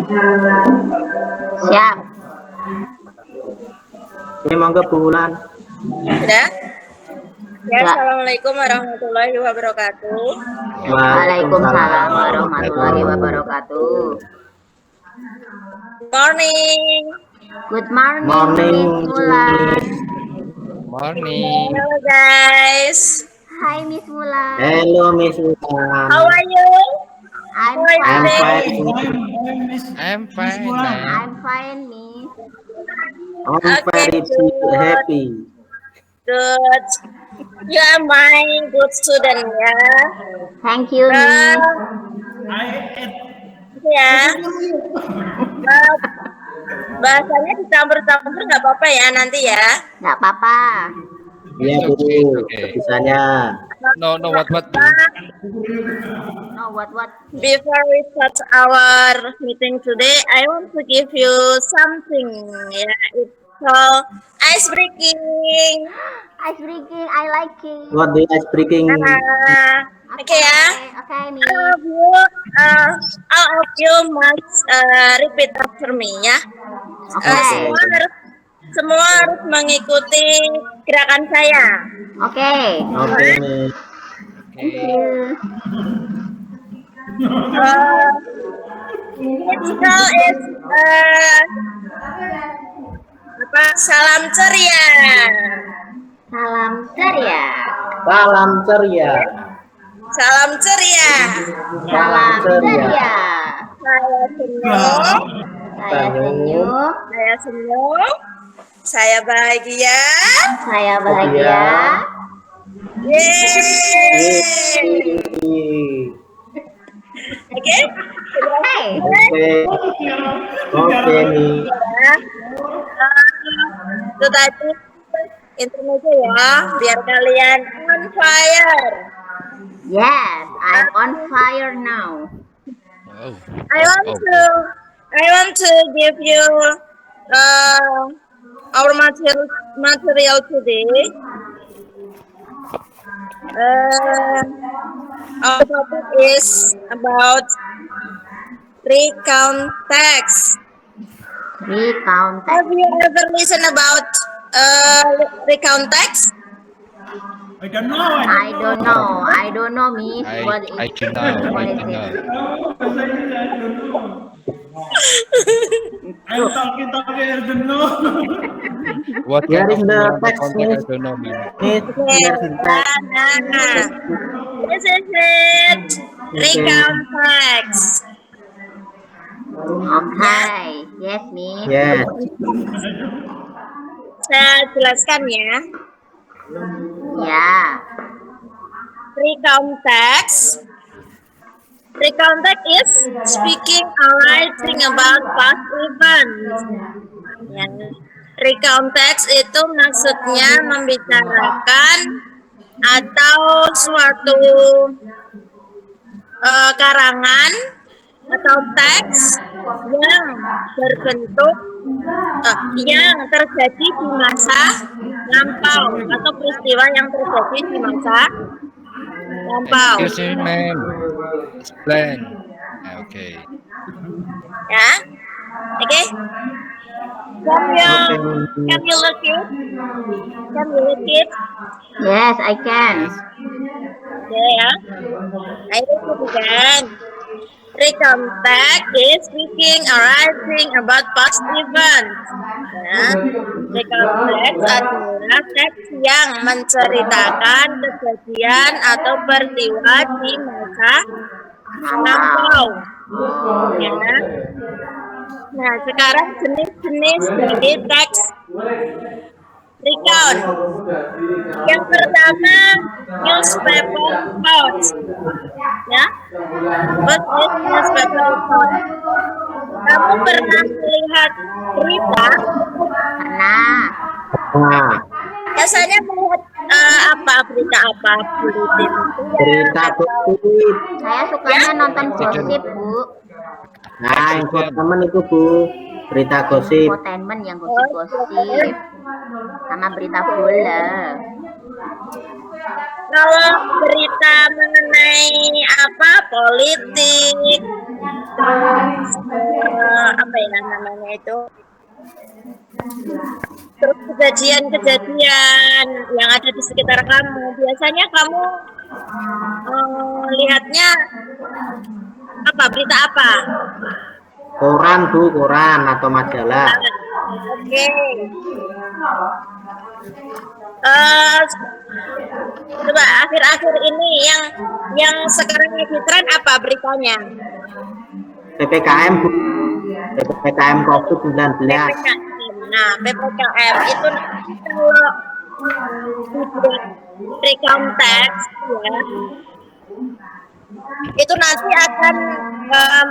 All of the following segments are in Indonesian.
Siap. Ini monggo bulan. Sudah? Ya, assalamualaikum warahmatullahi wabarakatuh. Waalaikumsalam warahmatullahi wabarakatuh. Morning. Good morning, Miss Mulan. Morning. Hello guys. Hi, Miss Mulan. Hello, Miss Mulan. How are you? I'm How are you I'm fine. fine. I'm fine, man. I'm fine, Miss. I'm Okay, very good. happy. Good. You are my good student ya. Thank you, Miss. Ya. Bahasanya dicampur-campur nggak apa-apa ya nanti ya. Nggak apa-apa. Iya, Bu. Okay. Bisanya. No, what? No, what? Before we start our meeting today, I want to give you something. Yeah, it's called ice breaking. Ice breaking, I like it. What the ice breaking? Okay ya. Okay, Miss. All of you must repeat after me ya. Okay. Semua harus mengikuti gerakan saya. Okay. Oke, Miss. Thank you. It's called is salam ceria. Salam ceria. Salam ceria. Salam ceria. Salam ceria. Saya senyum. Saya senyum. Saya senyum. Saya bahagia. Saya bahagia. Yeay. Oke. Hey. Oke. Oke, Miss. Itu tadi intermezzo ya, biar kalian on fire. Yes, I'm on fire now. Oh. I want to give you our material today. Our topic is about recount text. Recount text. Have you ever listened about recount text? I don't know, Miss. What I is don't know. what is it? I'm talking, I don't know. What Here is the kind of text, content? I Miss. don't know, man. Miss, here is the text. This is it. Recount text. Okay. Yes, Miss. Yes. Saya jelaskan ya. Yeah. Recount text. Recount text is speaking or writing about past events. Ya. Recount text itu maksudnya membicarakan atau suatu karangan atau teks yang berbentuk yang terjadi di masa lampau atau peristiwa yang terjadi di masa lampau. Excuse me, ma'am. Explain. Okay. Ya, oke. Can you look it? Can you look it? Yes, I can. Oke ya. I read it again. Recount text is speaking or writing about past events. Ya. Recount text adalah teks yang menceritakan kejadian atau peristiwa di masa lampau. Ya. Nah, sekarang jenis-jenis dari teks recount. Yang pertama, newspaper report. Ya, first is newspaper report. Kamu pernah melihat berita? Pernah. Nah, Biasanya melihat apa berita apa? Buletin. berita gosip. Saya sukanya nonton gosip, Bu. Nah, infotainment itu, Bu. Berita gosip. Infotainment yang gosip-gosip. Sama berita bola. Kalau berita mengenai apa politik, terus apa ya namanya itu, terus kejadian-kejadian yang ada di sekitar kamu. Biasanya kamu lihatnya apa, berita apa? Koran Bu, koran atau majalah. Oke. Coba akhir-akhir ini yang sekarang lagi tren apa beritanya? PPKM Bu, PPKM COVID-19. PPKM. Nah, PPKM itu kalau di konteks ya, itu nanti akan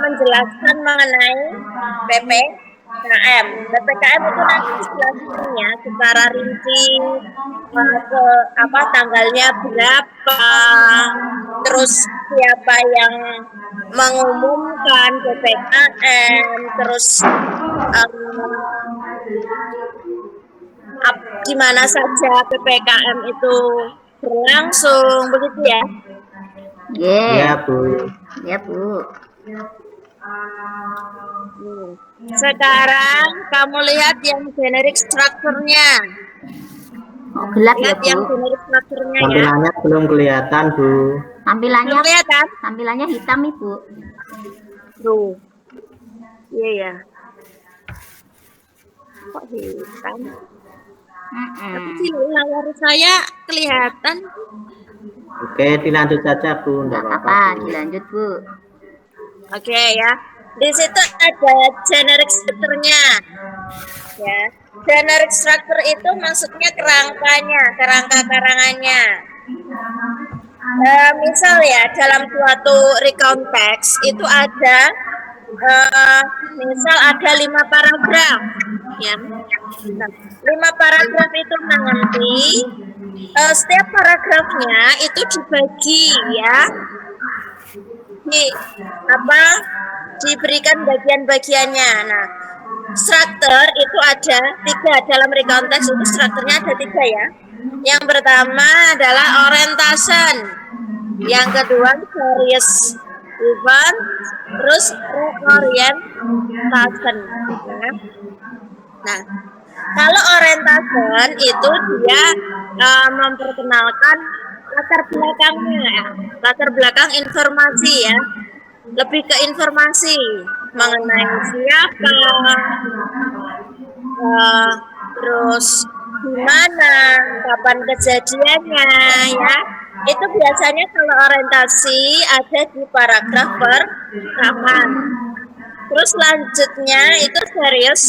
menjelaskan mengenai PPKM. PPKM itu nanti jelasnya secara rinci, ke tanggalnya berapa, terus siapa yang mengumumkan PPKM, terus di mana saja PPKM itu berlangsung, begitu ya? Ya Bu. Ya Bu. Sekarang kamu lihat yang generic strukturnya. Oh, gelap ya Lihat yang Bu. generic strukturnya ya. Tampilannya belum kelihatan Bu. Tampilannya Belum kelihatan? tampilannya hitam Ibu. Tuh. Iya ya. Kok hitam? Tapi di layar saya kelihatan. Oke, dilanjut saja Bu, enggak apa-apa. Apa? Dilanjut Bu. Oke ya. Di situ ada generic strukturnya. Ya. Generic structure itu maksudnya kerangkanya, kerangka-karangannya. Misal ya, dalam suatu recount text itu ada misal ada 5 paragraf ya. Nah, 5 paragraf itu nanti setiap paragrafnya itu dibagi ya, diberikan bagian-bagiannya. Nah, struktur itu ada 3 dalam recount text, itu strukturnya ada 3 ya. Yang pertama adalah orientation, yang kedua series event, terus reorientation. Nah, kalau orientation itu dia memperkenalkan latar belakangnya, latar belakang informasi ya, lebih ke informasi mengenai siapa, terus gimana, kapan kejadiannya ya. Itu biasanya kalau orientasi ada di paragraf pertama. Terus selanjutnya itu serious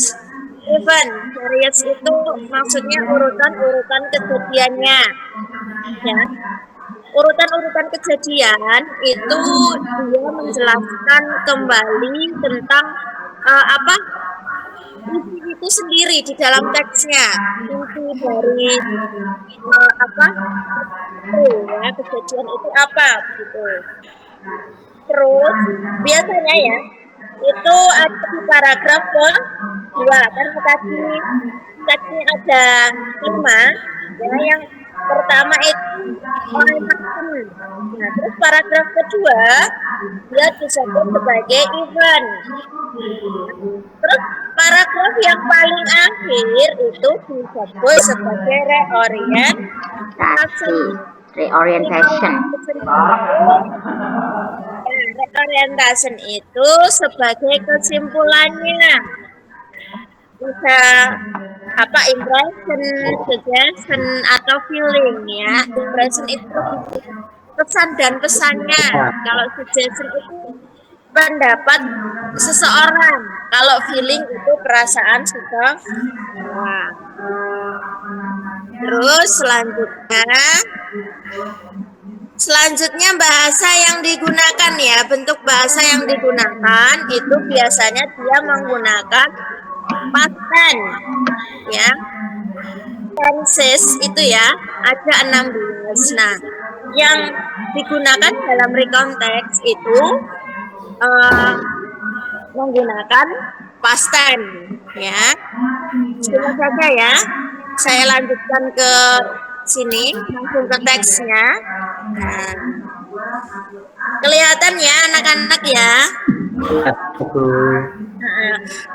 event. Serious itu maksudnya urutan-urutan kejadiannya ya. Urutan-urutan kejadian itu dia menjelaskan kembali tentang inti itu sendiri di dalam teksnya, inti dari ya, kejadian itu apa gitu. Terus biasanya ya itu ada di paragraf kedua, kan tadi teksnya ada 5 ya, yang pertama itu orientation. Nah, terus paragraf kedua dia disebut sebagai event. Terus paragraf yang paling akhir itu disebut sebagai reorientation. Reorientation itu sebagai kesimpulannya. Bisa impression, suggestion atau feeling ya. Impression itu pesan dan pesannya. Kalau suggestion itu pendapat seseorang. Kalau feeling itu perasaan seseorang. Terus selanjutnya bahasa yang digunakan ya, bentuk bahasa yang digunakan itu biasanya dia menggunakan past tense ya. Tenses itu ya ada 16. Nah, yang digunakan dalam recount text itu menggunakan past tense ya. Coba saja ya, saya lanjutkan ke sini langsung ke teksnya. Nah, kelihatan ya anak-anak ya.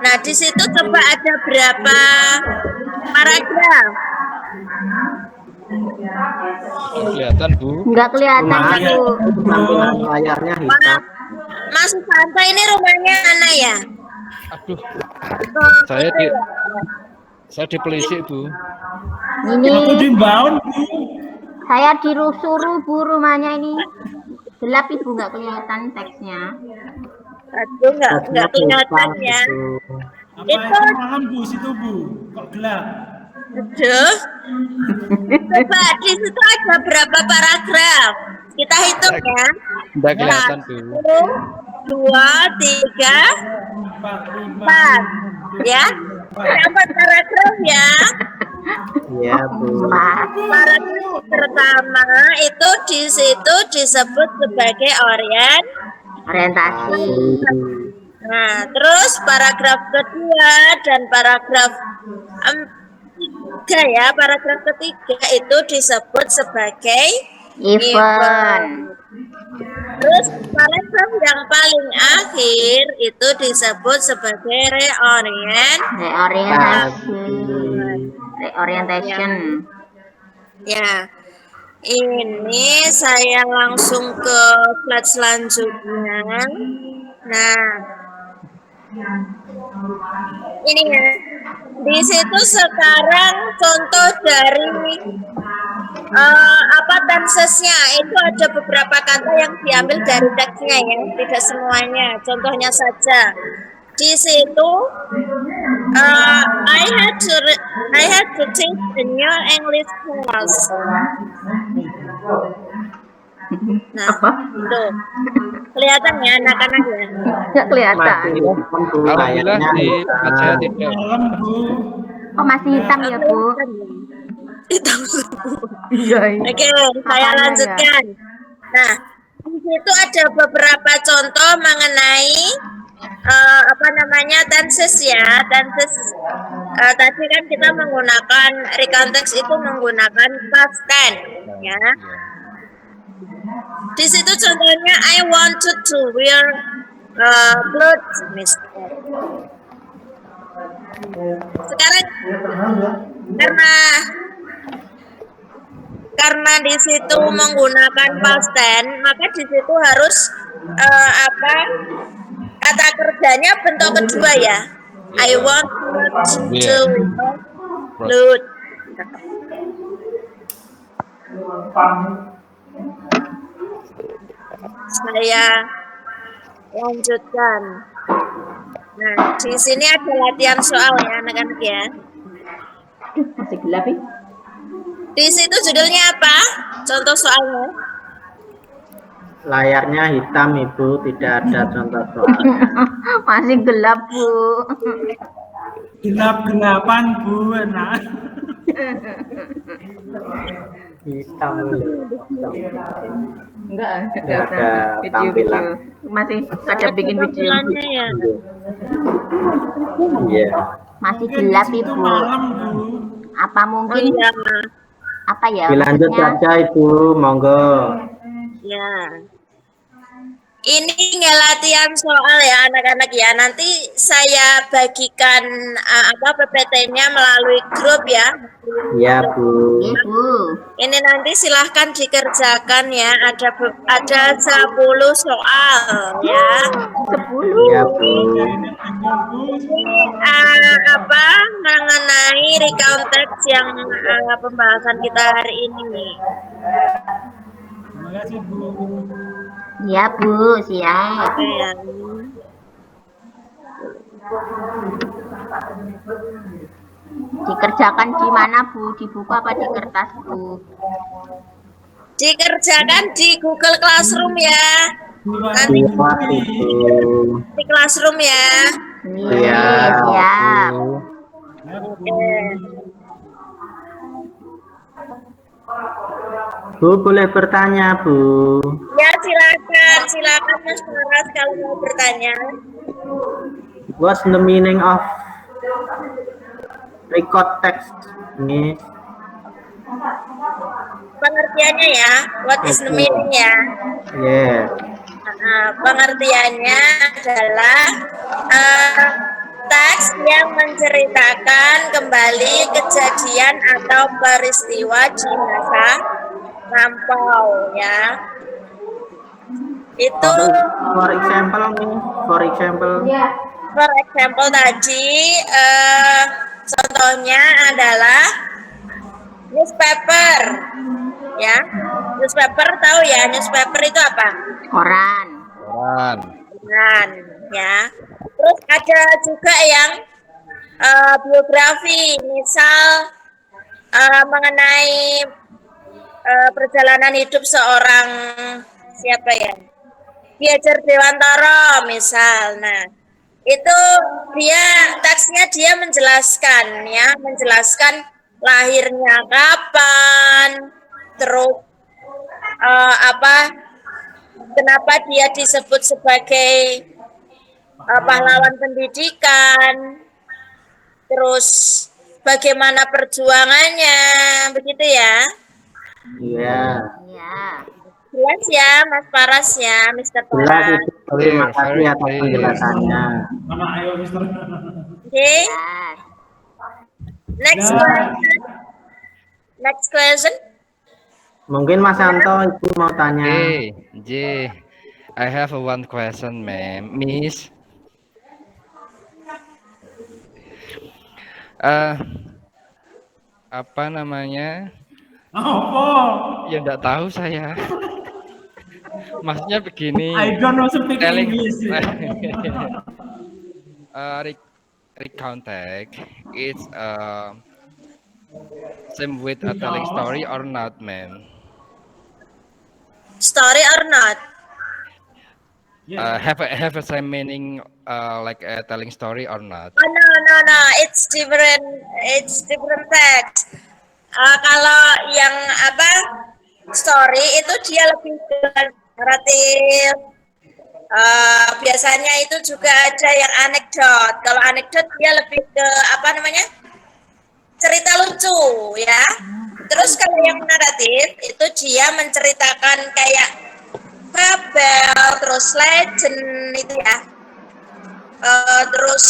Nah, di situ coba ada berapa paragraf? Kelihatan Bu. Nggak kelihatan Maaf, Bu. tampilan layarnya hitam. Mas Santa ini rumahnya mana ya? Aduh, Oh, saya itu di ya. saya dipelisik Bu. Aku Ini dimbaun, Bu. saya suruh Bu rumahnya ini. Gelap Ibu, nggak kelihatan teksnya. Aduh, nggak kelihatan ya. Apa Itu- itu malam, Bu, situ, Bu? Kok gelap? Aduh. Coba di situ ada berapa paragraf? Kita hitung ya. Nggak kelihatan Bu. 1, 2, 3, 4, 5, 4. Ya. 4 paragraf ya. Iya, Bu. Paragraf pertama itu di situ disebut sebagai Orientasi. Nah, terus paragraf kedua dan paragraf 3 ya, paragraf ketiga itu disebut sebagai Event. Terus paragraf yang paling akhir itu disebut sebagai Reorientasi. Reorientation. Ya, ini saya langsung ke slide selanjutnya. Nah, ini ya. Di situ sekarang contoh dari tensesnya itu ada beberapa kata yang diambil dari teksnya ya, tidak semuanya. Contohnya saja. Di situ I had to take a new English class. Nah, itu kelihatan ya anak-anak ya. Nggak kelihatan. Masih hitam, Bu, Alhamdulillah layarnya di hitam. saya tidak. Malam, Bu. Oh masih hitam ya Bu? Itu. Iya. Oke, saya Apanya lanjutkan. Nah, di situ ada beberapa contoh mengenai tenses ya. Tenses tadi kan kita menggunakan recount text itu menggunakan past tense ya. Di situ contohnya I wanted to wear clothes, mister. Sekarang karena di situ menggunakan past tense, maka di situ harus kata kerjanya bentuk kedua ya. I want to clothes. Saya lanjutkan. Nah, di sini ada latihan soal ya anak-anak ya. Masih gelap ya? Di situ judulnya apa? Contoh soalnya. Layarnya hitam, Ibu, tidak ada contoh soalnya. Masih gelap Bu. Gelap-gelapan, Bu. Enak. Hitam. Enggak Nggak ada tampilan. Masih ada bikin video. Tampilannya ya. Iya. Masih Mungkin gelap di situ Ibu. malam, Bu. Apa Oh mungkin iya. apa ya? Dilanjut maksudnya? saja, Ibu, monggo. Ya. Ini nggak latihan soal ya anak-anak ya. Nanti saya bagikan PPT-nya melalui grup ya. Iya, Bu. Ibu. Ini nanti silahkan dikerjakan ya. Ada 10 soal ya. 10. Iya, Bu. Mengenai recount text yang pembahasan kita hari ini. Terima kasih, Bu. Iya Bu, siap. Oke ya. Dikerjakan di mana Bu? Di buku apa di kertas Bu? Dikerjakan di Google Classroom ya. Nanti Siap, Ibu. di Classroom ya. Iya, Siap. Bu. Oke. Bu, boleh bertanya, Bu. Ya silakan Mas Faras kalau mau bertanya. What's the meaning of record text? Ini Pengertiannya ya, what is the meaning ya? yes. Nah, pengertiannya adalah teks yang menceritakan kembali kejadian atau peristiwa di masa lampau ya. Itu For example nih, for example tadi contohnya adalah newspaper ya. Newspaper tahu ya, newspaper itu apa? Koran. Koran. Koran ya. Terus ada juga yang biografi, misal mengenai perjalanan hidup seorang siapa ya? Ki Hajar Dewantara misal. Nah, itu teksnya dia menjelaskan ya, menjelaskan lahirnya kapan, terus kenapa dia disebut sebagai pahlawan pendidikan, terus bagaimana perjuangannya, begitu ya? Iya. Iya. Jelas ya, Mas Paras ya, Mr. Jelas Paras. itu. Terima kasih atas penjelasannya. Mana ayo Mister. Oke, Jelas. next Ya. question. Next question. Mungkin Mas Santo itu mau tanya. J, I have one question, ma'am. Miss. Apa namanya? Apa? Ya enggak tahu saya. Maksudnya begini. I don't know speak Telling English. recounting it's same with a telling story or not, ma'am? Story or not? Yes. Have a same meaning like a telling story or not? Oh, no. It's different. It's different text. Kalau yang story itu dia lebih ke naratif. Biasanya itu juga ada yang anekdot. Kalau anekdot dia lebih ke cerita lucu ya. Terus kalau yang naratif itu dia menceritakan kayak fabel, terus legend itu ya. Terus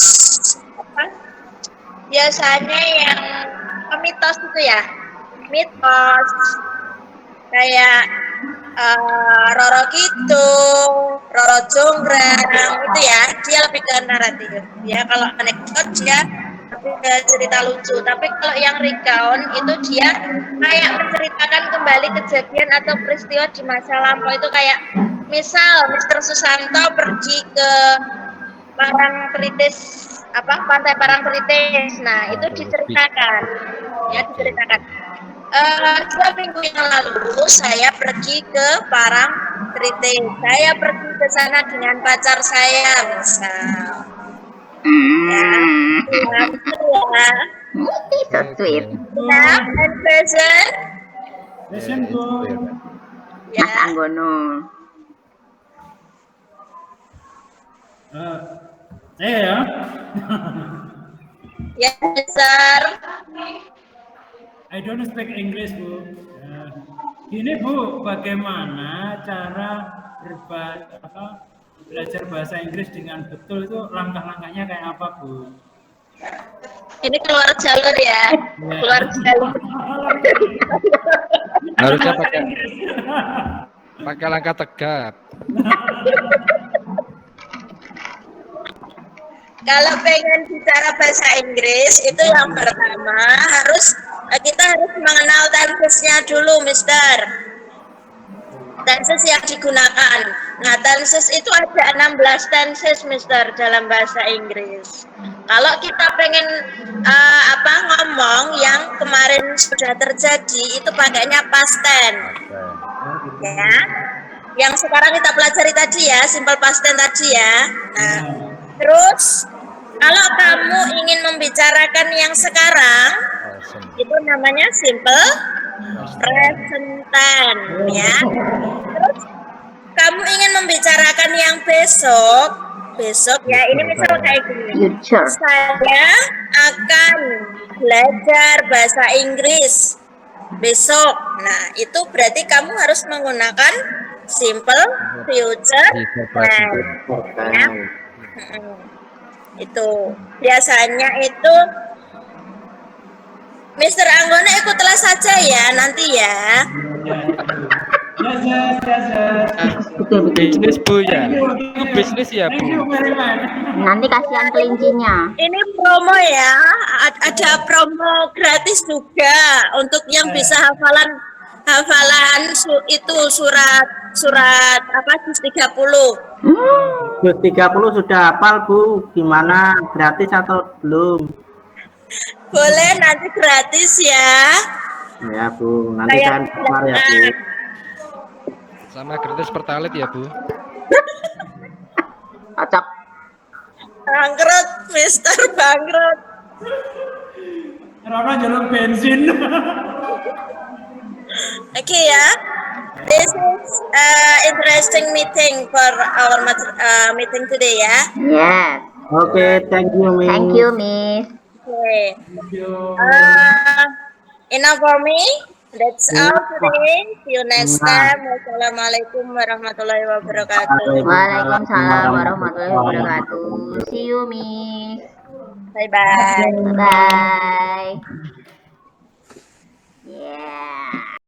biasanya yang mitos itu ya, mitos kayak Roro Kidul, Roro Jonggrang itu ya, dia lebih ke naratif ya. Kalau anekdot dia lebih ke cerita lucu. Tapi kalau yang recount itu dia kayak menceritakan kembali kejadian atau peristiwa di masa lampau. Itu kayak misal Mr. Susanto pergi ke Parangtritis, Pantai Parangtritis. Nah, itu diceritakan. Ya, diceritakan. 2 minggu yang lalu saya pergi ke Parangtritis. Saya pergi ke sana dengan pacar saya, misal. Ya, So sweet. Nah, and person. Question Bu. Ya. Mas Anggono. Saya ya. Ya, besar. I don't speak English Bu. Ini Bu, bagaimana cara belajar bahasa Inggris dengan betul itu langkah-langkahnya kayak apa Bu? Ini keluar jalur ya. Keluar jalur. Harusnya pakai langkah tegap. Kalau pengen bicara bahasa Inggris itu yang pertama kita harus mengenal tensesnya dulu, Mister. Tenses yang digunakan. Nah, tenses itu ada 16 tenses, Mister, dalam bahasa Inggris. Kalau kita pengen ngomong yang kemarin sudah terjadi itu pakainya past tense. Ya. Yang sekarang kita pelajari tadi ya, simple past tense tadi ya. Nah, terus kalau kamu ingin membicarakan yang sekarang, itu namanya simple present tense ya. Terus kamu ingin membicarakan yang besok ya, ini misal kayak gini. Future. Saya akan belajar bahasa Inggris besok. Nah, itu berarti kamu harus menggunakan simple future tense. Ya. Kan. Itu biasanya itu Mr. Anggone ikutlah saja ya nanti ya. Bisnis Bu ya. Itu bisnis ya Bu. Thank you very much. Nanti kasihan kelincinya. Ini promo ya, ada promo gratis juga untuk yang bisa hafalan itu surat apa juz 30. Juz 30 sudah hafal Bu, gimana gratis atau belum? Boleh nanti gratis ya. Ya Bu, nanti saya keluar ya Bu. Sama gratis pertalite ya Bu. Cocok. Bangkrut, Mister bangkrut. Rona jalur bensin. Oke ya. This is interesting meeting for our meeting today ya. Yes. Oke, thank you Miss. Thank you, Miss. Okay. Enough for me. That's all today. See you next time. Wassalamualaikum warahmatullahi wabarakatuh. Waalaikumsalam warahmatullahi wabarakatuh. See you, Miss. Bye bye. Bye. Yeah.